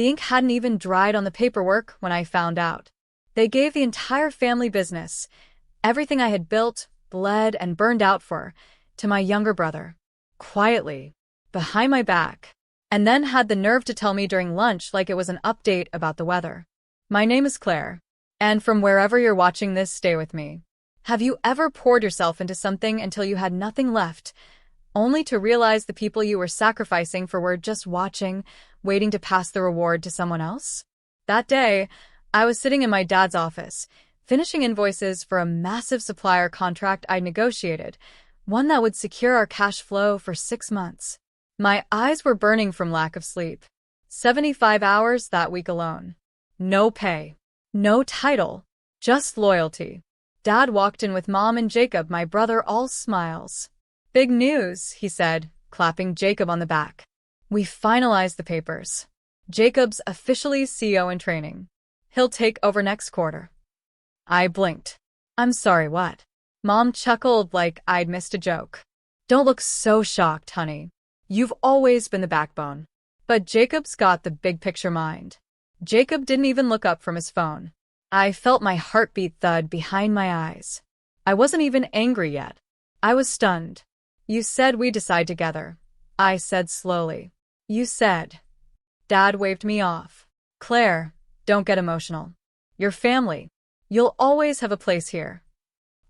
The ink hadn't even dried on the paperwork when I found out. They gave the entire family business, everything I had built, bled, and burned out for, to my younger brother. Quietly, behind my back. And then had the nerve to tell me during lunch like it was an update about the weather. My name is Claire. And from wherever you're watching this, stay with me. Have you ever poured yourself into something until you had nothing left, only to realize the people you were sacrificing for were just watching, waiting to pass the reward to someone else? That day, I was sitting in my dad's office, finishing invoices for a massive supplier contract I negotiated, one that would secure our cash flow for 6 months. My eyes were burning from lack of sleep. 75 hours that week alone. No pay. No title. Just loyalty. Dad walked in with Mom and Jacob, my brother, all smiles. "Big news," he said, clapping Jacob on the back. "We finalized the papers. Jacob's officially CEO in training. He'll take over next quarter." I blinked. "I'm sorry, what?" Mom chuckled like I'd missed a joke. "Don't look so shocked, honey. You've always been the backbone." But Jacob's got the big picture mind. Jacob didn't even look up from his phone. I felt my heartbeat thud behind my eyes. I wasn't even angry yet. I was stunned. "You said we decide together," I said slowly. "You said." Dad waved me off. "Claire, don't get emotional. You're family. You'll always have a place here.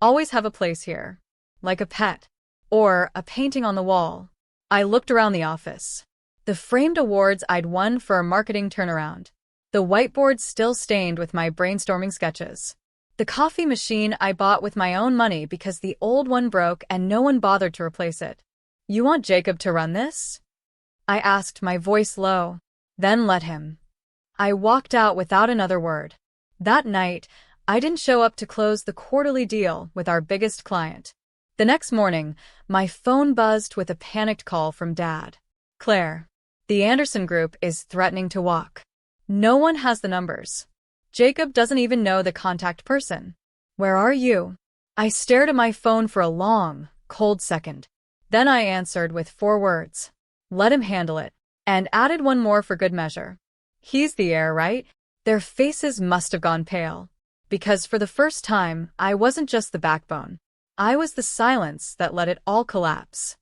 Always have a place here. Like a pet. Or a painting on the wall." I looked around the office. The framed awards I'd won for a marketing turnaround. The whiteboard still stained with my brainstorming sketches. The coffee machine I bought with my own money because the old one broke and no one bothered to replace it. "You want Jacob to run this?" I asked, my voice low. "Then let him." I walked out without another word. That night, I didn't show up to close the quarterly deal with our biggest client. The next morning, my phone buzzed with a panicked call from Dad. "Claire, the Anderson Group is threatening to walk. No one has the numbers. Jacob doesn't even know the contact person. Where are you?" I stared at my phone for a long, cold second. Then I answered with 4 words. "Let him handle it." And added one more for good measure. "He's the heir, right?" Their faces must have gone pale. Because for the first time, I wasn't just the backbone. I was the silence that let it all collapse.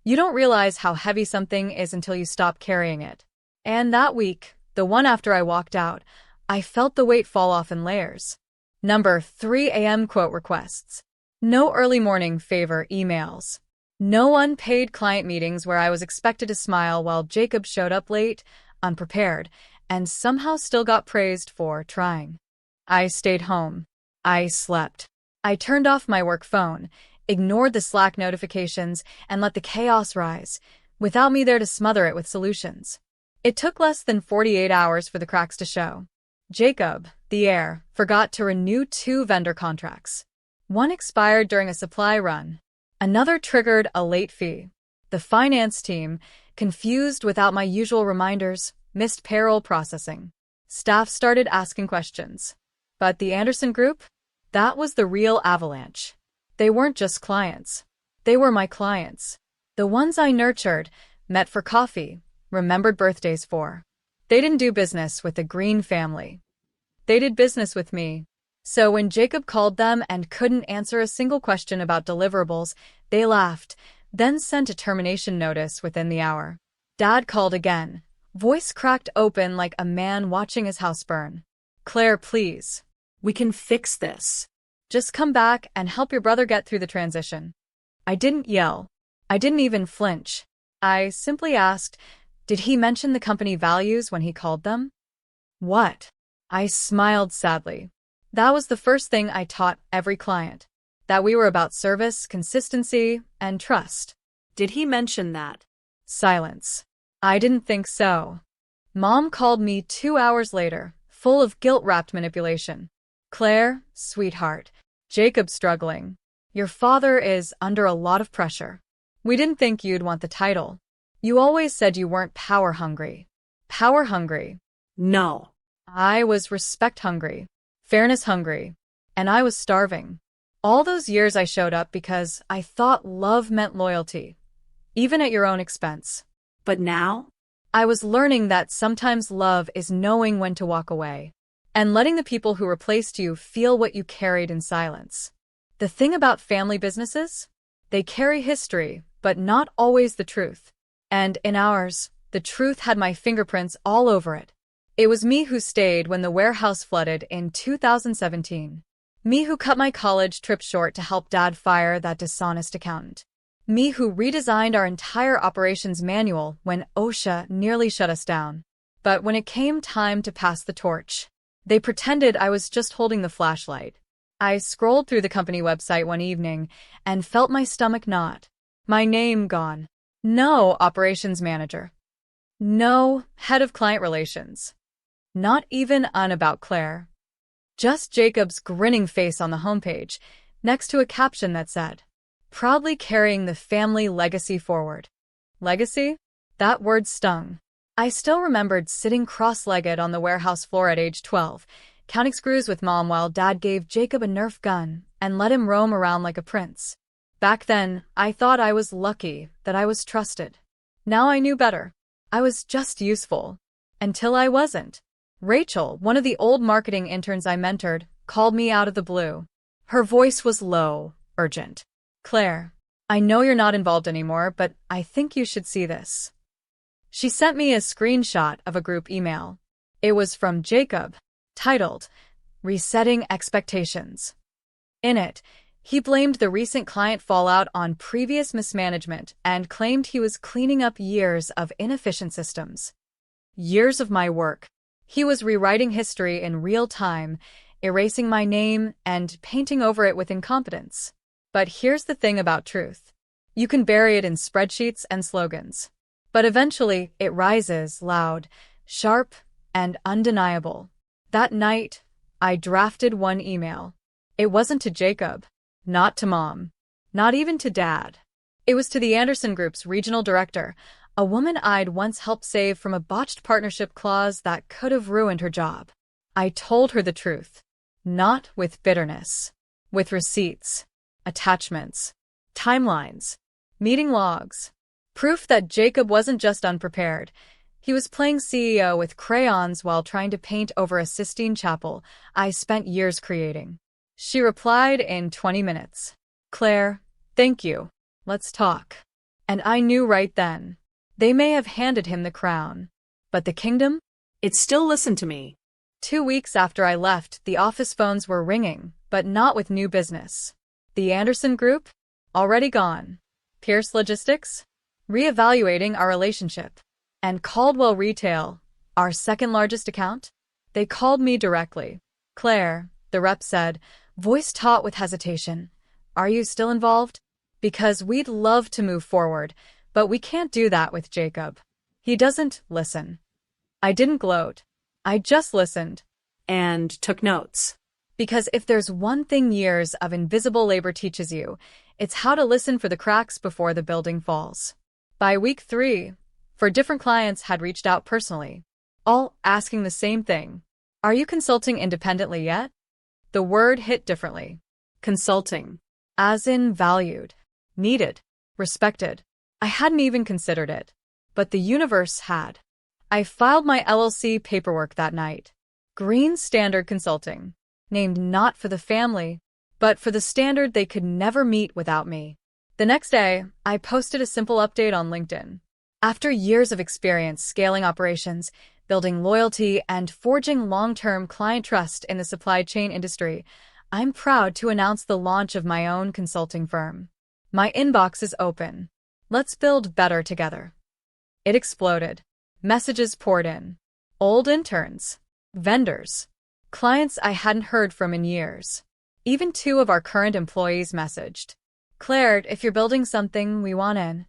You don't realize how heavy something is until you stop carrying it. And that week, the one after I walked out, I felt the weight fall off in layers. Number 3 a.m. quote requests. No early morning favor emails. No unpaid client meetings where I was expected to smile while Jacob showed up late, unprepared, and somehow still got praised for trying. I stayed home. I slept. I turned off my work phone, ignored the Slack notifications, and let the chaos rise, without me there to smother it with solutions. It took less than 48 hours for the cracks to show. Jacob, the heir, forgot to renew 2 vendor contracts. One expired during a supply run. Another triggered a late fee. The finance team, confused without my usual reminders, missed payroll processing. Staff started asking questions. But the Anderson Group? That was the real avalanche. They weren't just clients. They were my clients. The ones I nurtured, met for coffee, remembered birthdays for. They didn't do business with the Green family. They did business with me. So when Jacob called them and couldn't answer a single question about deliverables, they laughed, then sent a termination notice within the hour. Dad called again, voice cracked open like a man watching his house burn. "Claire, please. We can fix this. Just come back and help your brother get through the transition." I didn't yell. I didn't even flinch. I simply asked, did he mention the company values when he called them? "What?" I smiled sadly. That was the first thing I taught every client. That we were about service, consistency, and trust. "Did he mention that?" Silence. I didn't think so. Mom called me 2 hours later, full of guilt-wrapped manipulation. "Claire, sweetheart, Jacob's struggling. Your father is under a lot of pressure. We didn't think you'd want the title. You always said you weren't power-hungry." Power-hungry? No. I was respect-hungry, fairness-hungry, and I was starving. All those years I showed up because I thought love meant loyalty, even at your own expense. But now? I was learning that sometimes love is knowing when to walk away and letting the people who replaced you feel what you carried in silence. The thing about family businesses? They carry history, but not always the truth. And in ours, the truth had my fingerprints all over it. It was me who stayed when the warehouse flooded in 2017. Me who cut my college trip short to help Dad fire that dishonest accountant. Me who redesigned our entire operations manual when OSHA nearly shut us down. But when it came time to pass the torch, they pretended I was just holding the flashlight. I scrolled through the company website one evening and felt my stomach knot. My name gone. No operations manager. No head of client relations. Not even an about Claire. Just Jacob's grinning face on the homepage, next to a caption that said, "Proudly carrying the family legacy forward." Legacy? That word stung. I still remembered sitting cross-legged on the warehouse floor at age 12, counting screws with Mom while Dad gave Jacob a Nerf gun and let him roam around like a prince. Back then, I thought I was lucky that I was trusted. Now I knew better. I was just useful. Until I wasn't. Rachel, one of the old marketing interns I mentored, called me out of the blue. Her voice was low, urgent. "Claire, I know you're not involved anymore, but I think you should see this." She sent me a screenshot of a group email. It was from Jacob, titled, "Resetting Expectations." In it, he blamed the recent client fallout on previous mismanagement and claimed he was cleaning up years of inefficient systems. Years of my work. He was rewriting history in real time, erasing my name and painting over it with incompetence. But here's the thing about truth. You can bury it in spreadsheets and slogans. But eventually, it rises loud, sharp, and undeniable. That night, I drafted one email. It wasn't to Jacob, not to Mom, not even to Dad. It was to the Anderson Group's regional director, a woman I'd once helped save from a botched partnership clause that could have ruined her job. I told her the truth, not with bitterness, with receipts, attachments, timelines, meeting logs, proof that Jacob wasn't just unprepared. He was playing CEO with crayons while trying to paint over a Sistine Chapel I spent years creating. She replied in 20 minutes. "Claire, thank you. Let's talk." And I knew right then. They may have handed him the crown, but the kingdom? It still listened to me. 2 weeks after I left, the office phones were ringing, but not with new business. The Anderson Group? Already gone. Pierce Logistics? Reevaluating our relationship. And Caldwell Retail, our second largest account? They called me directly. "Claire," the rep said, voice taut with hesitation, "are you still involved? Because we'd love to move forward, but we can't do that with Jacob. He doesn't listen." I didn't gloat. I just listened. And took notes. Because if there's one thing years of invisible labor teaches you, it's how to listen for the cracks before the building falls. By week 3, 4 different clients had reached out personally, all asking the same thing. "Are you consulting independently yet?" The word hit differently. Consulting. As in valued, needed, respected. I hadn't even considered it, but the universe had. I filed my LLC paperwork that night. Green Standard Consulting. Named not for the family, but for the standard they could never meet without me. The next day, I posted a simple update on LinkedIn. After years of experience scaling operations, building loyalty, and forging long-term client trust in the supply chain industry, I'm proud to announce the launch of my own consulting firm. My inbox is open. Let's build better together. It exploded. Messages poured in. Old interns, vendors, clients I hadn't heard from in years. Even 2 of our current employees messaged. "Claire, if you're building something, we want in."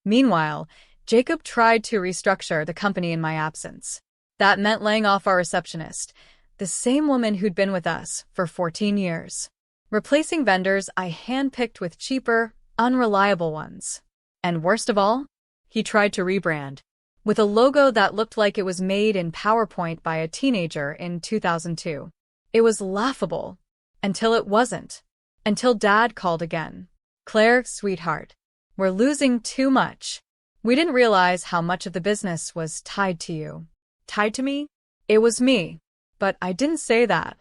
Meanwhile, Jacob tried to restructure the company in my absence. That meant laying off our receptionist, the same woman who'd been with us for 14 years. Replacing vendors I handpicked with cheaper, unreliable ones. And worst of all, he tried to rebrand. With a logo that looked like it was made in PowerPoint by a teenager in 2002. It was laughable. Until it wasn't. Until Dad called again. "Claire, sweetheart, we're losing too much. We didn't realize how much of the business was tied to you. Tied to me? It was me. But I didn't say that.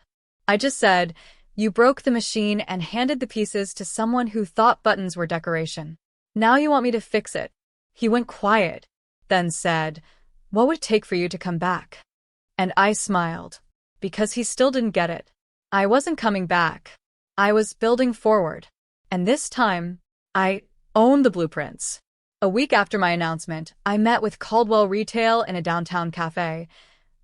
I just said, you broke the machine and handed the pieces to someone who thought buttons were decoration. Now you want me to fix it. He went quiet, then said, what would it take for you to come back? And I smiled, because he still didn't get it. I wasn't coming back. I was building forward. And this time, I owned the blueprints. A week after my announcement, I met with Caldwell Retail in a downtown cafe.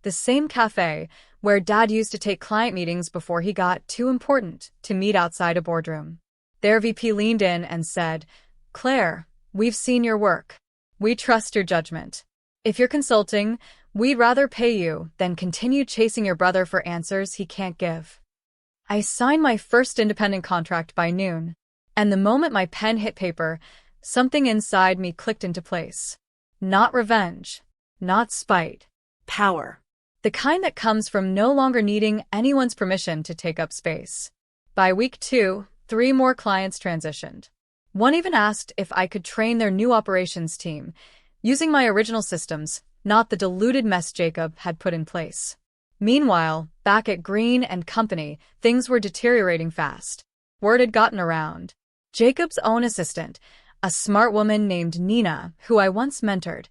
The same cafe where Dad used to take client meetings before he got too important to meet outside a boardroom. Their VP leaned in and said, Claire, we've seen your work. We trust your judgment. If you're consulting, we'd rather pay you than continue chasing your brother for answers he can't give. I signed my first independent contract by noon, and the moment my pen hit paper, something inside me clicked into place. Not revenge, not spite. Power. The kind that comes from no longer needing anyone's permission to take up space. By week 2, 3 more clients transitioned. One even asked if I could train their new operations team, using my original systems, not the diluted mess Jacob had put in place. Meanwhile, back at Green and Company, things were deteriorating fast. Word had gotten around. Jacob's own assistant, a smart woman named Nina, who I once mentored,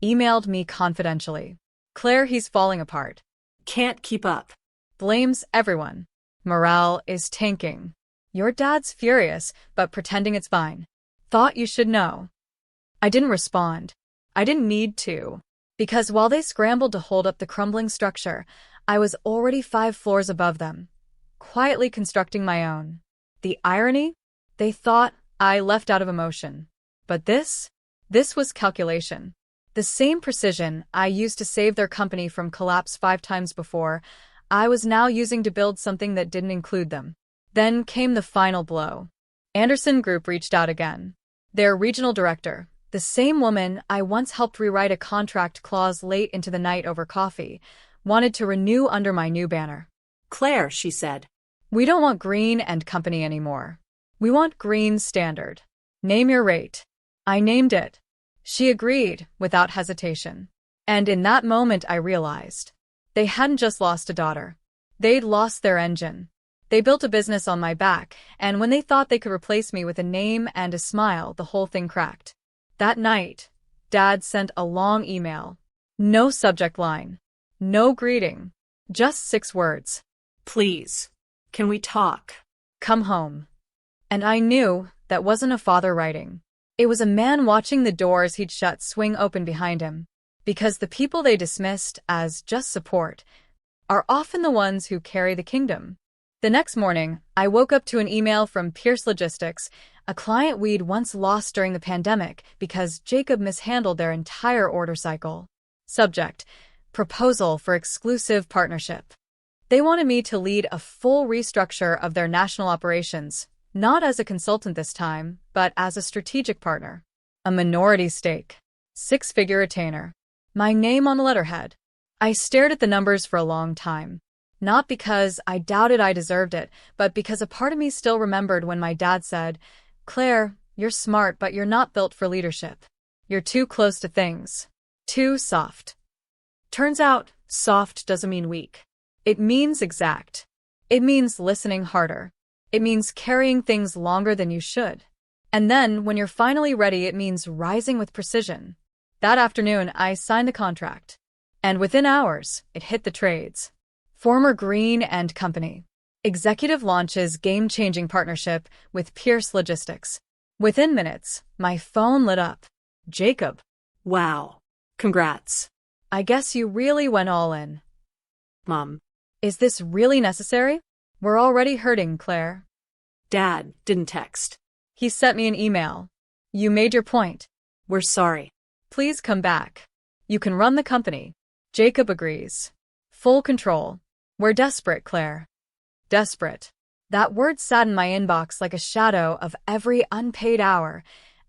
emailed me confidentially. Claire, he's falling apart. Can't keep up. Blames everyone. Morale is tanking. Your dad's furious, but pretending it's fine. Thought you should know. I didn't respond. I didn't need to. Because while they scrambled to hold up the crumbling structure, I was already 5 floors above them, quietly constructing my own. The irony? They thought I left out of emotion. But this was calculation. The same precision I used to save their company from collapse 5 times before, I was now using to build something that didn't include them. Then came the final blow. Anderson Group reached out again. Their regional director, the same woman I once helped rewrite a contract clause late into the night over coffee, wanted to renew under my new banner. Claire, she said. We don't want Green and Company anymore. We want Green Standard. Name your rate. I named it. She agreed, without hesitation. And in that moment I realized. They hadn't just lost a daughter. They'd lost their engine. They built a business on my back, and when they thought they could replace me with a name and a smile, the whole thing cracked. That night, Dad sent a long email. No subject line. No greeting. Just 6 words. Please, can we talk? Come home. And I knew that wasn't a father writing. It was a man watching the doors he'd shut swing open behind him. Because the people they dismissed as just support are often the ones who carry the kingdom. The next morning, I woke up to an email from Pierce Logistics, a client we'd once lost during the pandemic because Jacob mishandled their entire order cycle. Subject: Proposal for exclusive partnership. They wanted me to lead a full restructure of their national operations, not as a consultant this time, but as a strategic partner. A minority stake. 6-figure retainer. My name on the letterhead. I stared at the numbers for a long time. Not because I doubted I deserved it, but because a part of me still remembered when my dad said, Claire, you're smart, but you're not built for leadership. You're too close to things. Too soft. Turns out, soft doesn't mean weak. It means exact. It means listening harder. It means carrying things longer than you should. And then, when you're finally ready, it means rising with precision. That afternoon, I signed the contract. And within hours, it hit the trades. Former Green and Company. Executive launches game-changing partnership with Pierce Logistics. Within minutes, my phone lit up. Jacob. Wow. Congrats. I guess you really went all in. Mom. Is this really necessary? We're already hurting, Claire. Dad didn't text. He sent me an email. You made your point. We're sorry. Please come back. You can run the company. Jacob agrees. Full control. We're desperate, Claire. Desperate. That word sat in my inbox like a shadow of every unpaid hour,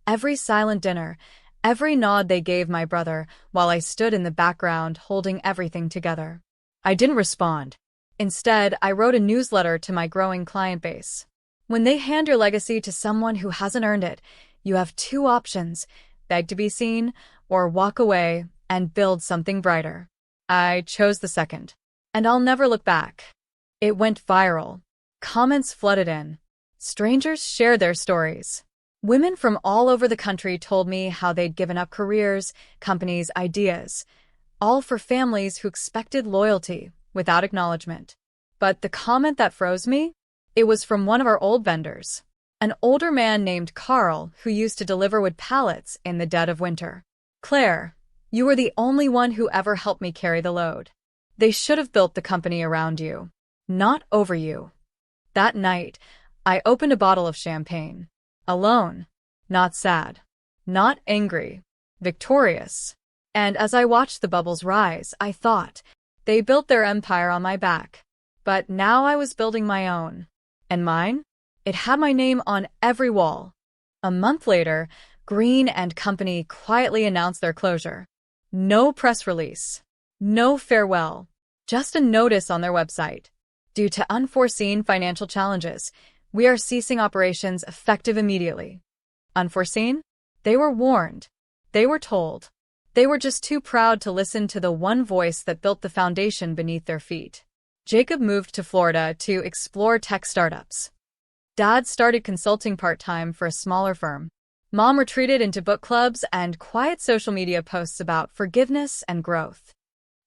every silent dinner, every nod they gave my brother while I stood in the background holding everything together. I didn't respond. Instead, I wrote a newsletter to my growing client base. When they hand your legacy to someone who hasn't earned it, you have 2 options: beg to be seen, or walk away and build something brighter. I chose the second. And I'll never look back. It went viral. Comments flooded in. Strangers shared their stories. Women from all over the country told me how they'd given up careers, companies, ideas, all for families who expected loyalty without acknowledgement. But the comment that froze me? It was from one of our old vendors. An older man named Carl who used to deliver wood pallets in the dead of winter. "Claire, you were the only one who ever helped me carry the load. They should have built the company around you, not over you." That night, I opened a bottle of champagne. Alone. Not sad. Not angry. Victorious. And as I watched the bubbles rise, I thought, they built their empire on my back. But now I was building my own. And mine? It had my name on every wall. A month later, Green and Company quietly announced their closure. No press release. No farewell. Just a notice on their website. Due to unforeseen financial challenges, we are ceasing operations effective immediately. Unforeseen? They were warned. They were told. They were just too proud to listen to the one voice that built the foundation beneath their feet. Jacob moved to Florida to explore tech startups. Dad started consulting part-time for a smaller firm. Mom retreated into book clubs and quiet social media posts about forgiveness and growth.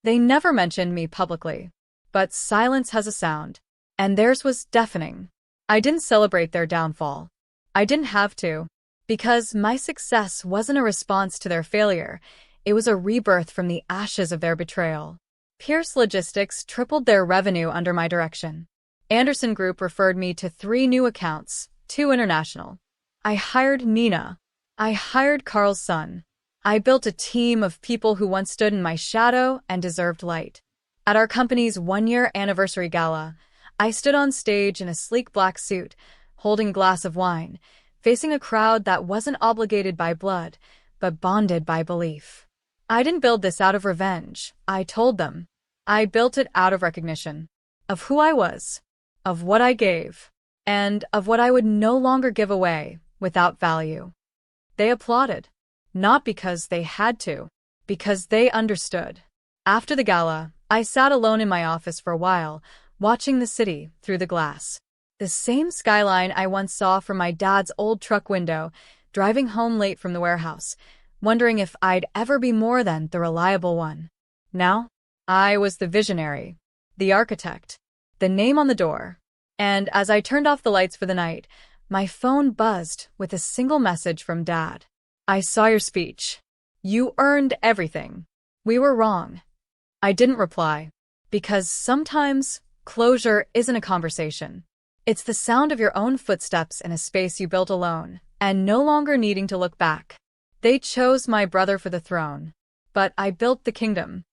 They never mentioned me publicly. But silence has a sound. And theirs was deafening. I didn't celebrate their downfall. I didn't have to. Because my success wasn't a response to their failure. It was a rebirth from the ashes of their betrayal. Pierce Logistics tripled their revenue under my direction. Anderson Group referred me to 3 new accounts, 2 international. I hired Nina. I hired Carl's son. I built a team of people who once stood in my shadow and deserved light. At our company's 1-year anniversary gala, I stood on stage in a sleek black suit, holding a glass of wine, facing a crowd that wasn't obligated by blood, but bonded by belief. I didn't build this out of revenge, I told them. I built it out of recognition. Of who I was. Of what I gave. And of what I would no longer give away without value. They applauded. Not because they had to. Because they understood. After the gala, I sat alone in my office for a while, watching the city through the glass. The same skyline I once saw from my dad's old truck window, driving home late from the warehouse, wondering if I'd ever be more than the reliable one. Now, I was the visionary, the architect, the name on the door. And as I turned off the lights for the night, my phone buzzed with a single message from Dad. "I saw your speech. You earned everything. We were wrong." I didn't reply. Because sometimes, closure isn't a conversation. It's the sound of your own footsteps in a space you built alone, and no longer needing to look back. They chose my brother for the throne. But I built the kingdom.